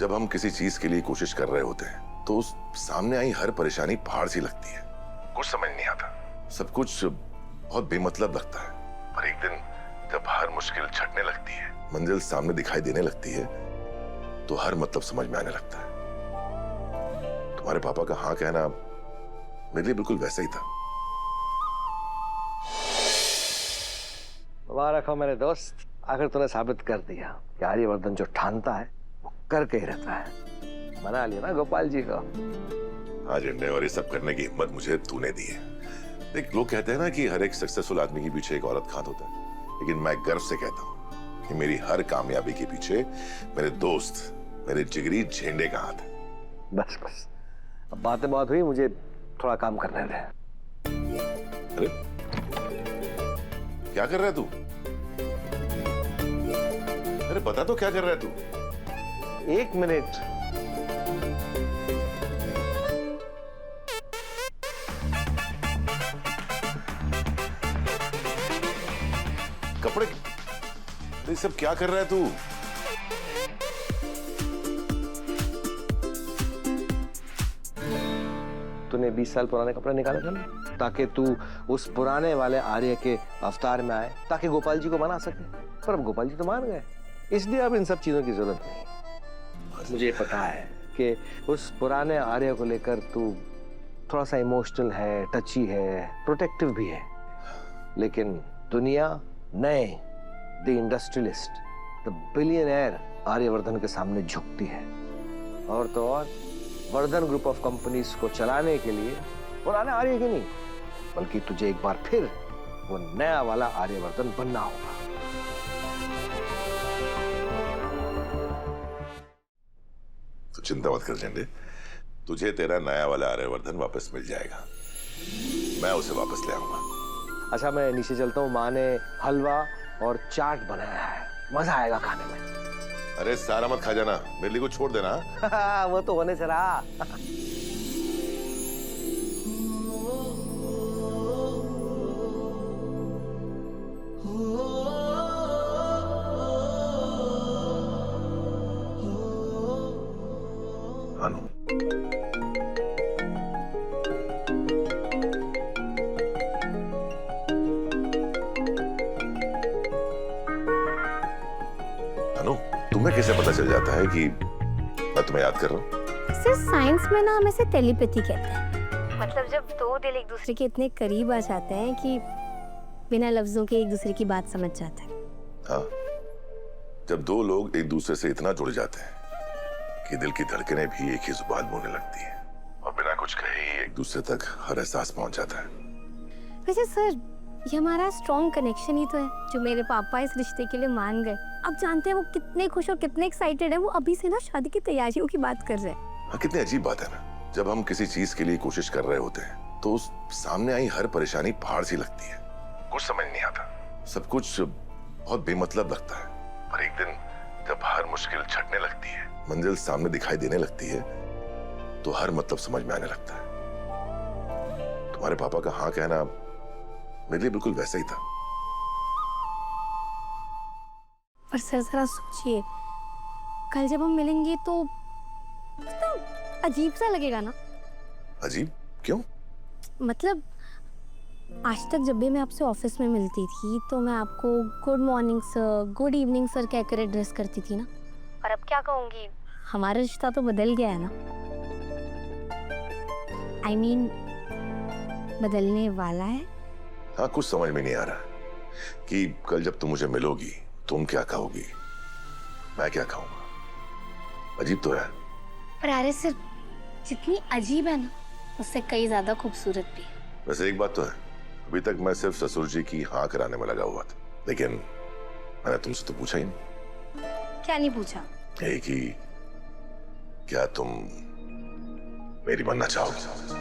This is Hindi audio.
जब हम किसी चीज के लिए कोशिश कर रहे होते हैं तो उस सामने आई हर परेशानी पहाड़ सी लगती है, कुछ समझ नहीं आता, सब कुछ बहुत बेमतलब लगता है। पर एक दिन जब हर मुश्किल छटने लगती है, मंजिल सामने दिखाई देने लगती है, तो हर मतलब समझ में आने लगता है। तुम्हारे पापा का हाँ कहना मेरे लिए बिल्कुल वैसा ही था। मुबारक हो मेरे दोस्त, आखिर तूने साबित कर दिया कि आर्यवर्धन जो ठानता है वो करके ही रहता है। मना लिया ना गोपाल जी को। हाँ झंडे, और ये सब करने की हिम्मत मुझे तूने दी है। देख, लोग कहते हैं ना कि हर एक सक्सेसफुल आदमी के पीछे एक औरत हाथ होता है, लेकिन मैं गर्व से कहता हूँ कि मेरी हर कामयाबी के पीछे मेरे दोस्त, मेरे जिगरी झंडे का हाथ है। बस बस, अब बातें बहुत हुई, मुझे थोड़ा काम करने दे। अरे क्या कर रहा है तू? अरे बता तो क्या कर रहा है तू? एक मिनट। कपड़े? ये सब क्या कर रहा है तू? तूने 20 साल पुराने कपड़े निकाले थे ना, ताकि तू उस पुराने वाले आर्य के अवतार में आए, ताकि गोपाल जी को मना सके। पर अब गोपाल जी तो मान गए, इसलिए अब इन सब चीजों की जरूरत नहीं। मुझे पता है कि उस पुराने आर्य को लेकर तू थोड़ा सा इमोशनल है, टची है, प्रोटेक्टिव भी है, लेकिन दुनिया नए the industrialist, the billionaire Aryavardhan के सामने झुकती है। और तो और वर्धन ग्रुप ऑफ कंपनीज को चलाने के लिए पुराने आर्य की नहीं, बल्कि तुझे एक बार फिर वो नया वाला आर्यवर्धन बनना होगा। तो चिंता मत कर झंडे, तुझे तेरा नया वाला आर्यवर्धन वापस मिल जाएगा। मैं उसे वापस ले आऊंगा। अच्छा, मैं नीचे चलता हूँ, माँ ने हलवा और चाट बनाया है, मजा आएगा खाने में। अरे सारा मत खा जाना, मेरे लिए कुछ छोड़ देना। वो तो होने से रहा। अनु, अनु, तुम्हें कैसे पता चल जाता है कि मैं तुम्हें याद कर रहा हूँ? सर साइंस में ना हम इसे टेलीपैथी कहते हैं। मतलब जब दो दिल एक दूसरे के इतने करीब आ जाते हैं कि बिना लफ्जों के एक दूसरे की बात समझ जाते हैं। हाँ, जब दो लोग एक दूसरे से इतना जुड़ जाते हैं कि दिल की धड़कनें भी एक ही जुबान बोलने लगती है और बिना कुछ कहे ही एक दूसरे तक हर एहसास पहुंच जाता है। वैसे सर, ये हमारा स्ट्रॉन्ग कनेक्शन ही तो है जो मेरे पापा इस रिश्ते के लिए मान गए। अब जानते हैं वो कितने खुश और कितने एक्साइटेड है, वो अभी से ना शादी की तैयारियों की बात कर रहे हैं। हाँ, कितनी अजीब बात है ना, जब हम किसी चीज के लिए कोशिश कर रहे होते हैं तो उस सामने आई हर परेशानी पहाड़ सी लगती है, कुछ समझ नहीं आता, सब कुछ बहुत बेमतलब लगता है। पर एक दिन जब हर मुश्किल छटने लगती है, मंजिल सामने दिखाई देने लगती है, तो हर मतलब समझ में आने लगता है। तुम्हारे पापा का हाँ कहना मेरे लिए बिल्कुल वैसा ही था। पर सर जरा सोचिए, कल जब हम मिलेंगे तो अजीब सा लगेगा ना। अजीब क्यों? मतलब आज तक जब भी मैं आपसे ऑफिस में मिलती थी तो मैं आपको good morning sir, good evening sir कहकर एड्रेस करती थी ना, और अब क्या कहूँगी, हमारा रिश्ता तो बदल गया है ना। I mean, बदलने वाला है। हाँ, कुछ समझ में नहीं आ रहा कि कल जब तुम मुझे मिलोगी तुम क्या कहोगी, मैं क्या कहूँगा। अजीब तो है। पर अरे सर, जितनी अजीब है ना उससे कई ज्यादा खूबसूरत भी है। वैसे एक बात तो है, अभी तक मैं सिर्फ ससुर जी की हाँ कराने में लगा हुआ था, लेकिन मैंने तुमसे तो पूछा ही नहीं। क्या नहीं पूछा? यही कि क्या तुम मेरी बनना चाहोगी?